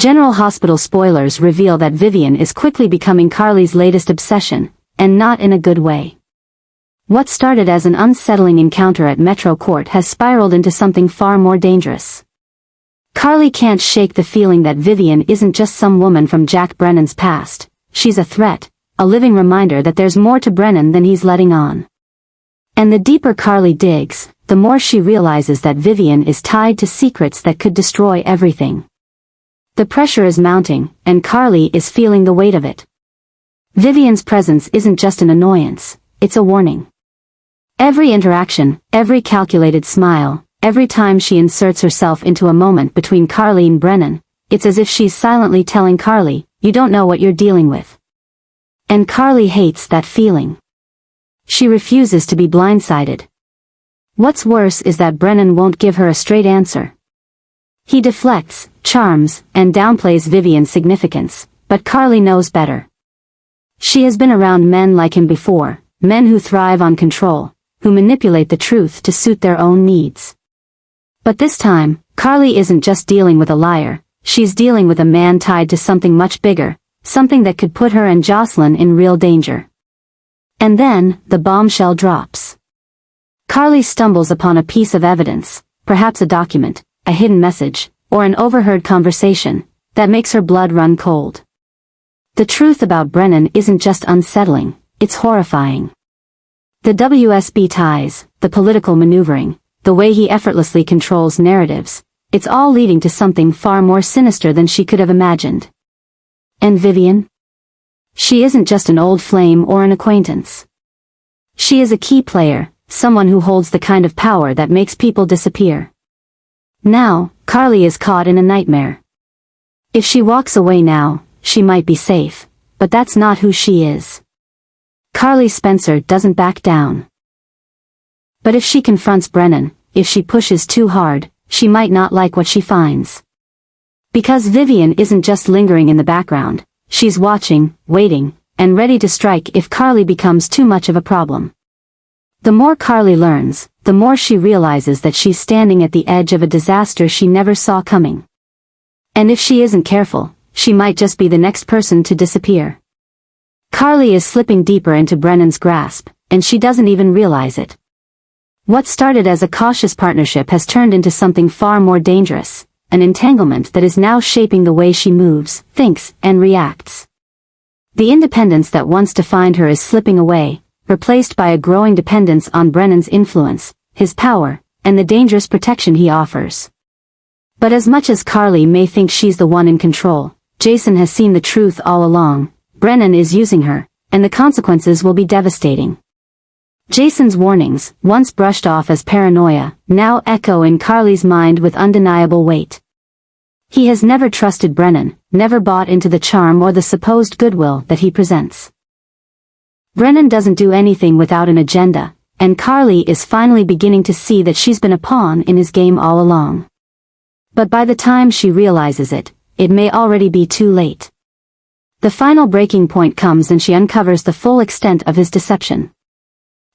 General Hospital spoilers reveal that Vivian is quickly becoming Carly's latest obsession, and not in a good way. What started as an unsettling encounter at Metro Court has spiraled into something far more dangerous. Carly can't shake the feeling that Vivian isn't just some woman from Jack Brennan's past, she's a threat, a living reminder that there's more to Brennan than he's letting on. And the deeper Carly digs, the more she realizes that Vivian is tied to secrets that could destroy everything. The pressure is mounting, and Carly is feeling the weight of it. Vivian's presence isn't just an annoyance, it's a warning. Every interaction, every calculated smile, every time she inserts herself into a moment between Carly and Brennan, it's as if she's silently telling Carly, you don't know what you're dealing with. And Carly hates that feeling. She refuses to be blindsided. What's worse is that Brennan won't give her a straight answer. He deflects, charms, and downplays Vivian's significance, but Carly knows better. She has been around men like him before, men who thrive on control, who manipulate the truth to suit their own needs. But this time, Carly isn't just dealing with a liar, she's dealing with a man tied to something much bigger, something that could put her and Jocelyn in real danger. And then, the bombshell drops. Carly stumbles upon a piece of evidence, perhaps a document, a hidden message, or an overheard conversation, that makes her blood run cold. The truth about Brennan isn't just unsettling, it's horrifying. The WSB ties, the political maneuvering, the way he effortlessly controls narratives, it's all leading to something far more sinister than she could have imagined. And Vivian? She isn't just an old flame or an acquaintance. She is a key player, someone who holds the kind of power that makes people disappear. Now, Carly is caught in a nightmare. If she walks away now, she might be safe, but that's not who she is. Carly Spencer doesn't back down. But if she confronts Brennan, if she pushes too hard, she might not like what she finds. Because Vivian isn't just lingering in the background, she's watching, waiting, and ready to strike if Carly becomes too much of a problem. The more Carly learns, the more she realizes that she's standing at the edge of a disaster she never saw coming. And if she isn't careful, she might just be the next person to disappear. Carly is slipping deeper into Brennan's grasp, and she doesn't even realize it. What started as a cautious partnership has turned into something far more dangerous, an entanglement that is now shaping the way she moves, thinks, and reacts. The independence that once defined her is slipping away, replaced by a growing dependence on Brennan's influence, his power, and the dangerous protection he offers. But as much as Carly may think she's the one in control, Jason has seen the truth all along. Brennan is using her, and the consequences will be devastating. Jason's warnings, once brushed off as paranoia, now echo in Carly's mind with undeniable weight. He has never trusted Brennan, never bought into the charm or the supposed goodwill that he presents. Brennan doesn't do anything without an agenda, and Carly is finally beginning to see that she's been a pawn in his game all along. But by the time she realizes it, it may already be too late. The final breaking point comes and she uncovers the full extent of his deception.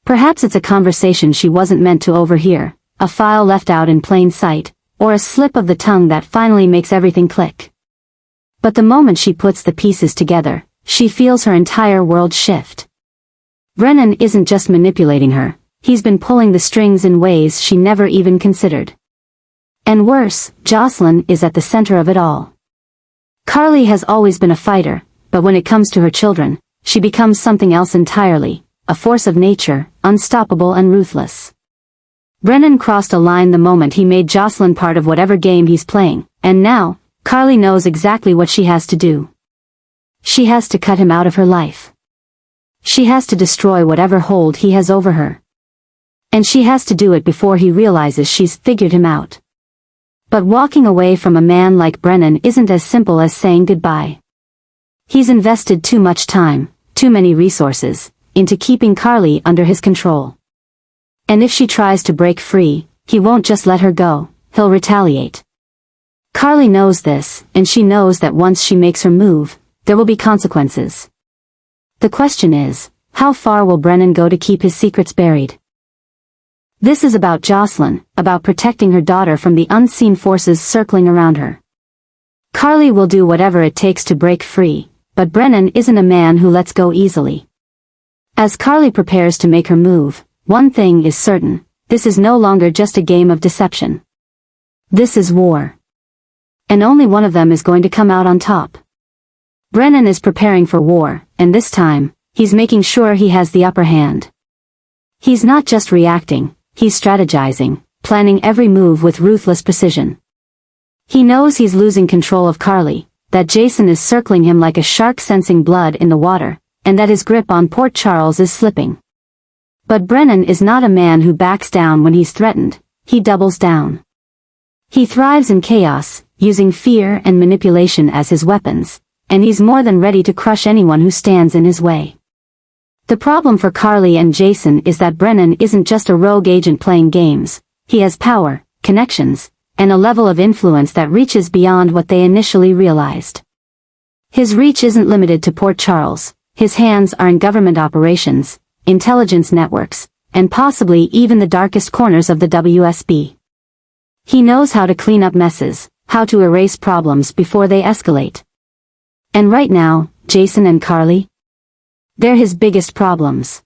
Perhaps it's a conversation she wasn't meant to overhear, a file left out in plain sight, or a slip of the tongue that finally makes everything click. But the moment she puts the pieces together, she feels her entire world shift. Brennan isn't just manipulating her, he's been pulling the strings in ways she never even considered. And worse, Jocelyn is at the center of it all. Carly has always been a fighter, but when it comes to her children, she becomes something else entirely, a force of nature, unstoppable and ruthless. Brennan crossed a line the moment he made Jocelyn part of whatever game he's playing, and now, Carly knows exactly what she has to do. She has to cut him out of her life. She has to destroy whatever hold he has over her. And she has to do it before he realizes she's figured him out. But walking away from a man like Brennan isn't as simple as saying goodbye. He's invested too much time, too many resources, into keeping Carly under his control. And if she tries to break free, he won't just let her go, he'll retaliate. Carly knows this, and she knows that once she makes her move, there will be consequences. The question is, how far will Brennan go to keep his secrets buried? This is about Jocelyn, about protecting her daughter from the unseen forces circling around her. Carly will do whatever it takes to break free, but Brennan isn't a man who lets go easily. As Carly prepares to make her move, one thing is certain: this is no longer just a game of deception. This is war. And only one of them is going to come out on top. Brennan is preparing for war, and this time, he's making sure he has the upper hand. He's not just reacting, he's strategizing, planning every move with ruthless precision. He knows he's losing control of Carly, that Jason is circling him like a shark sensing blood in the water, and that his grip on Port Charles is slipping. But Brennan is not a man who backs down when he's threatened, he doubles down. He thrives in chaos, using fear and manipulation as his weapons, and he's more than ready to crush anyone who stands in his way. The problem for Carly and Jason is that Brennan isn't just a rogue agent playing games, he has power, connections, and a level of influence that reaches beyond what they initially realized. His reach isn't limited to Port Charles, his hands are in government operations, intelligence networks, and possibly even the darkest corners of the WSB. He knows how to clean up messes, how to erase problems before they escalate. And right now, Jason and Carly? They're his biggest problems.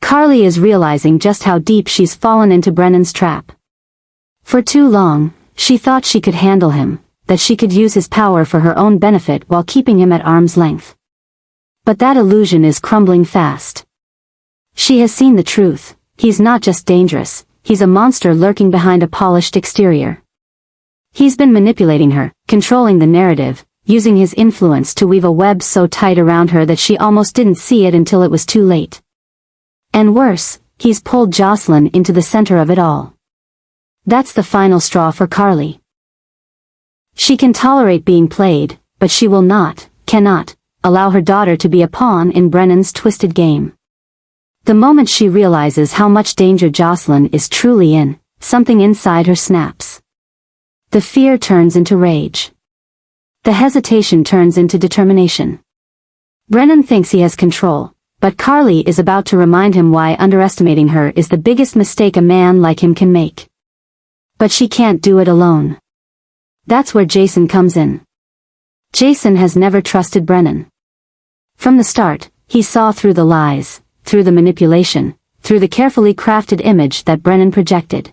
Carly is realizing just how deep she's fallen into Brennan's trap. For too long, she thought she could handle him, that she could use his power for her own benefit while keeping him at arm's length. But that illusion is crumbling fast. She has seen the truth: he's not just dangerous, he's a monster lurking behind a polished exterior. He's been manipulating her, controlling the narrative, using his influence to weave a web so tight around her that she almost didn't see it until it was too late. And worse, he's pulled Jocelyn into the center of it all. That's the final straw for Carly. She can tolerate being played, but she will not, cannot, allow her daughter to be a pawn in Brennan's twisted game. The moment she realizes how much danger Jocelyn is truly in, something inside her snaps. The fear turns into rage. The hesitation turns into determination. Brennan thinks he has control, but Carly is about to remind him why underestimating her is the biggest mistake a man like him can make. But she can't do it alone. That's where Jason comes in. Jason has never trusted Brennan. From the start, he saw through the lies, through the manipulation, through the carefully crafted image that Brennan projected.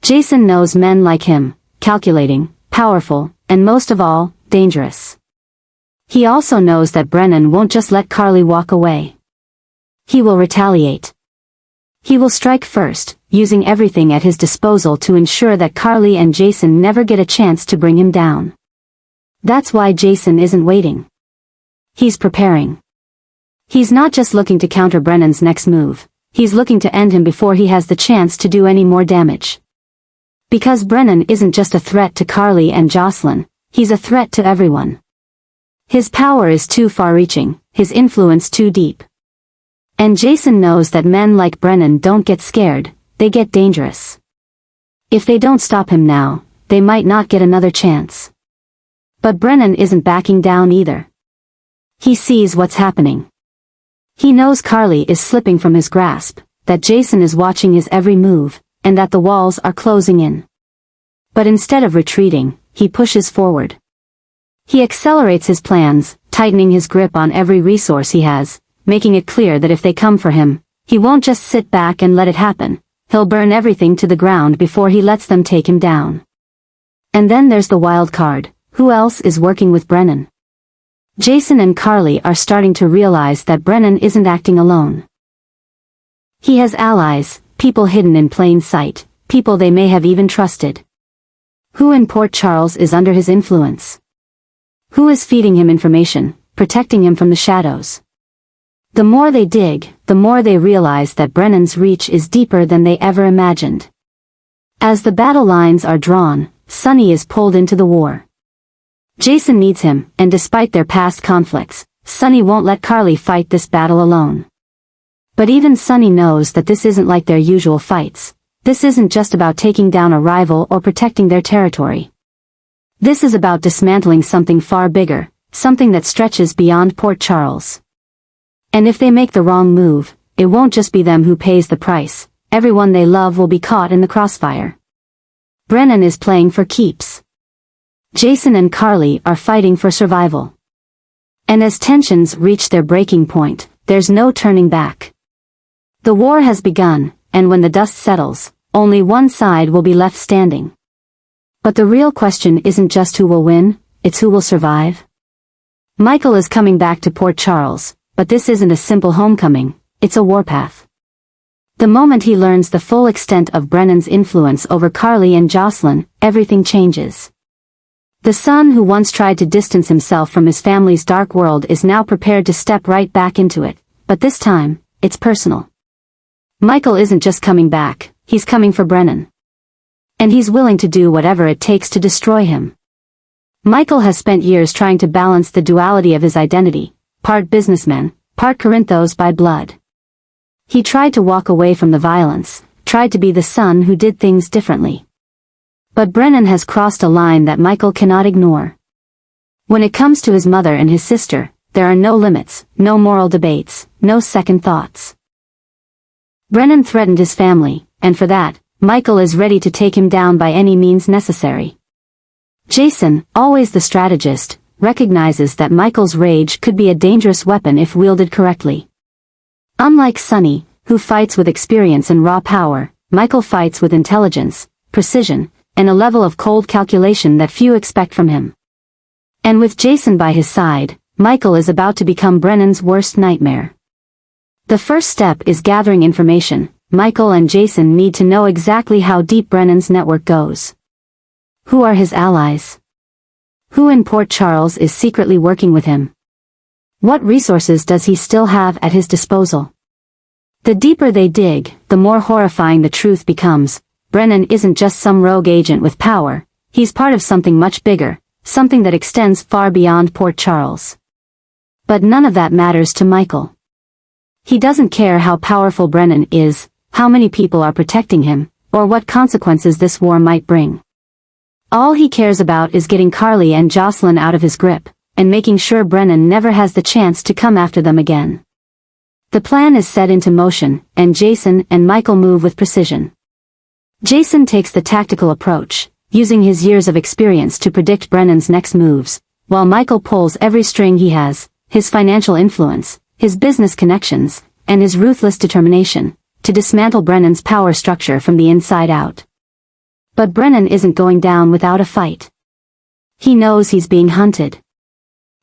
Jason knows men like him, calculating, powerful, and most of all, dangerous. He also knows that Brennan won't just let Carly walk away. He will retaliate. He will strike first, using everything at his disposal to ensure that Carly and Jason never get a chance to bring him down. That's why Jason isn't waiting. He's preparing. He's not just looking to counter Brennan's next move, he's looking to end him before he has the chance to do any more damage. Because Brennan isn't just a threat to Carly and Jocelyn, he's a threat to everyone. His power is too far-reaching, his influence too deep. And Jason knows that men like Brennan don't get scared, they get dangerous. If they don't stop him now, they might not get another chance. But Brennan isn't backing down either. He sees what's happening. He knows Carly is slipping from his grasp, that Jason is watching his every move, and that the walls are closing in. But instead of retreating, he pushes forward. He accelerates his plans, tightening his grip on every resource he has, making it clear that if they come for him, he won't just sit back and let it happen, he'll burn everything to the ground before he lets them take him down. And then there's the wild card: who else is working with Brennan? Jason and Carly are starting to realize that Brennan isn't acting alone. He has allies, people hidden in plain sight, people they may have even trusted. Who in Port Charles is under his influence? Who is feeding him information, protecting him from the shadows? The more they dig, the more they realize that Brennan's reach is deeper than they ever imagined. As the battle lines are drawn, Sonny is pulled into the war. Jason needs him, and despite their past conflicts, Sonny won't let Carly fight this battle alone. But even Sonny knows that this isn't like their usual fights. This isn't just about taking down a rival or protecting their territory. This is about dismantling something far bigger, something that stretches beyond Port Charles. And if they make the wrong move, it won't just be them who pays the price, everyone they love will be caught in the crossfire. Brennan is playing for keeps. Jason and Carly are fighting for survival. And as tensions reach their breaking point, there's no turning back. The war has begun, and when the dust settles, only one side will be left standing. But the real question isn't just who will win, it's who will survive. Michael is coming back to Port Charles, but this isn't a simple homecoming, it's a warpath. The moment he learns the full extent of Brennan's influence over Carly and Jocelyn, everything changes. The son who once tried to distance himself from his family's dark world is now prepared to step right back into it, but this time, it's personal. Michael isn't just coming back, he's coming for Brennan. And he's willing to do whatever it takes to destroy him. Michael has spent years trying to balance the duality of his identity, part businessman, part Corinthos by blood. He tried to walk away from the violence, tried to be the son who did things differently. But Brennan has crossed a line that Michael cannot ignore. When it comes to his mother and his sister, there are no limits, no moral debates, no second thoughts. Brennan threatened his family, and for that, Michael is ready to take him down by any means necessary. Jason, always the strategist, recognizes that Michael's rage could be a dangerous weapon if wielded correctly. Unlike Sonny, who fights with experience and raw power, Michael fights with intelligence, precision, and a level of cold calculation that few expect from him. And with Jason by his side, Michael is about to become Brennan's worst nightmare. The first step is gathering information. Michael and Jason need to know exactly how deep Brennan's network goes. Who are his allies? Who in Port Charles is secretly working with him? What resources does he still have at his disposal? The deeper they dig, the more horrifying the truth becomes. Brennan isn't just some rogue agent with power, he's part of something much bigger, something that extends far beyond Port Charles. But none of that matters to Michael. He doesn't care how powerful Brennan is, how many people are protecting him, or what consequences this war might bring. All he cares about is getting Carly and Jocelyn out of his grip, and making sure Brennan never has the chance to come after them again. The plan is set into motion, and Jason and Michael move with precision. Jason takes the tactical approach, using his years of experience to predict Brennan's next moves, while Michael pulls every string he has, his financial influence, his business connections, and his ruthless determination, to dismantle Brennan's power structure from the inside out. But Brennan isn't going down without a fight. He knows he's being hunted.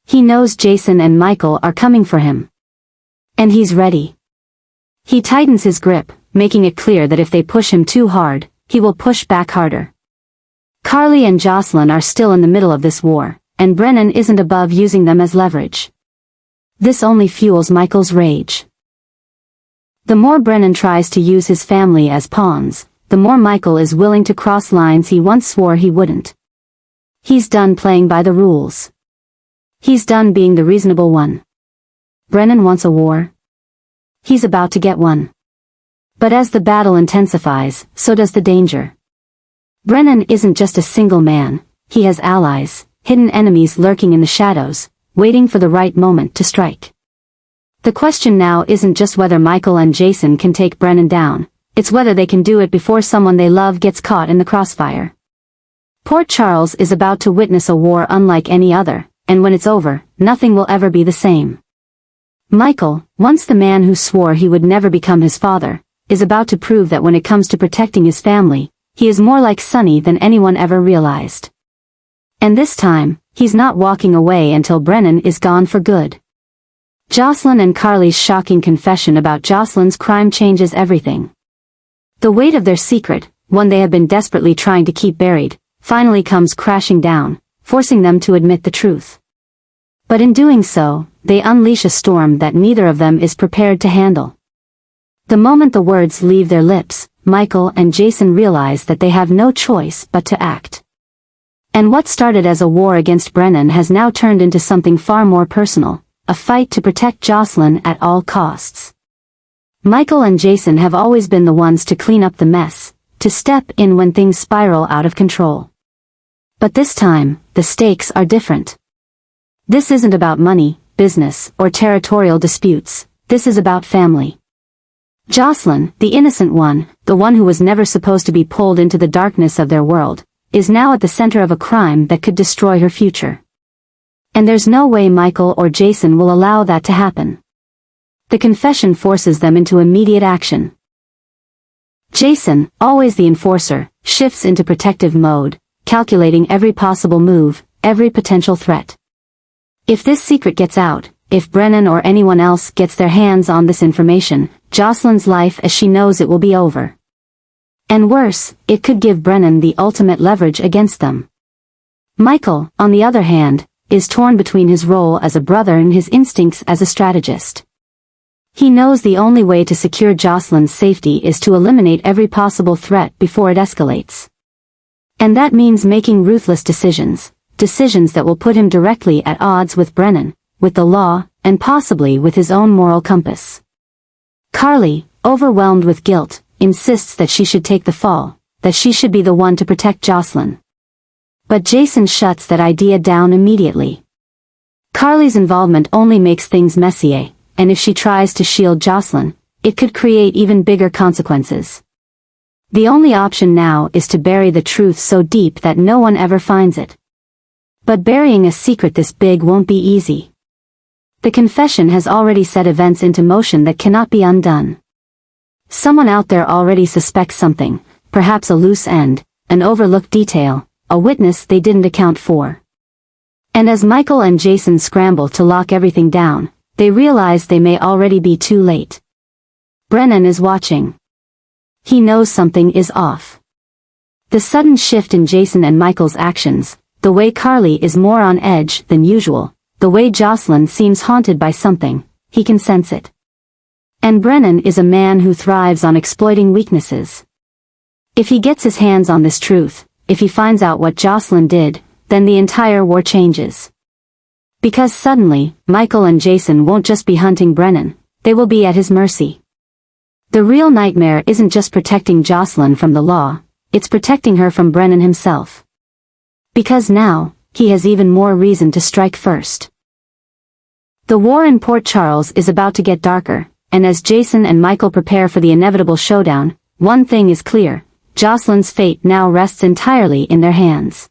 He knows Jason and Michael are coming for him. And he's ready. He tightens his grip, making it clear that if they push him too hard, he will push back harder. Carly and Jocelyn are still in the middle of this war, and Brennan isn't above using them as leverage. This only fuels Michael's rage. The more Brennan tries to use his family as pawns, the more Michael is willing to cross lines he once swore he wouldn't. He's done playing by the rules. He's done being the reasonable one. Brennan wants a war. He's about to get one. But as the battle intensifies, so does the danger. Brennan isn't just a single man, he has allies, hidden enemies lurking in the shadows, waiting for the right moment to strike. The question now isn't just whether Michael and Jason can take Brennan down, it's whether they can do it before someone they love gets caught in the crossfire. Port Charles is about to witness a war unlike any other, and when it's over, nothing will ever be the same. Michael, once the man who swore he would never become his father, is about to prove that when it comes to protecting his family, he is more like Sonny than anyone ever realized. And this time, he's not walking away until Brennan is gone for good. Jocelyn and Carly's shocking confession about Jocelyn's crime changes everything. The weight of their secret, one they have been desperately trying to keep buried, finally comes crashing down, forcing them to admit the truth. But in doing so, they unleash a storm that neither of them is prepared to handle. The moment the words leave their lips, Michael and Jason realize that they have no choice but to act. And what started as a war against Brennan has now turned into something far more personal, a fight to protect Jocelyn at all costs. Michael and Jason have always been the ones to clean up the mess, to step in when things spiral out of control. But this time, the stakes are different. This isn't about money, business, or territorial disputes, this is about family. Jocelyn, the innocent one, the one who was never supposed to be pulled into the darkness of their world, is now at the center of a crime that could destroy her future. And there's no way Michael or Jason will allow that to happen. The confession forces them into immediate action. Jason, always the enforcer, shifts into protective mode, calculating every possible move, every potential threat. If this secret gets out, if Brennan or anyone else gets their hands on this information, Jocelyn's life as she knows it will be over. And worse, it could give Brennan the ultimate leverage against them. Michael, on the other hand, is torn between his role as a brother and his instincts as a strategist. He knows the only way to secure Jocelyn's safety is to eliminate every possible threat before it escalates. And that means making ruthless decisions that will put him directly at odds with Brennan, with the law, and possibly with his own moral compass. Carly, overwhelmed with guilt, insists that she should take the fall, that she should be the one to protect Jocelyn. But Jason shuts that idea down immediately. Carly's involvement only makes things messier, and if she tries to shield Jocelyn, it could create even bigger consequences. The only option now is to bury the truth so deep that no one ever finds it. But burying a secret this big won't be easy. The confession has already set events into motion that cannot be undone. Someone out there already suspects something, perhaps a loose end, an overlooked detail, a witness they didn't account for. And as Michael and Jason scramble to lock everything down, they realize they may already be too late. Brennan is watching. He knows something is off. The sudden shift in Jason and Michael's actions, the way Carly is more on edge than usual, the way Jocelyn seems haunted by something, he can sense it. And Brennan is a man who thrives on exploiting weaknesses. If he gets his hands on this truth, if he finds out what Jocelyn did, then the entire war changes. Because suddenly, Michael and Jason won't just be hunting Brennan, they will be at his mercy. The real nightmare isn't just protecting Jocelyn from the law, it's protecting her from Brennan himself. Because now, he has even more reason to strike first. The war in Port Charles is about to get darker, and as Jason and Michael prepare for the inevitable showdown, one thing is clear: Jocelyn's fate now rests entirely in their hands.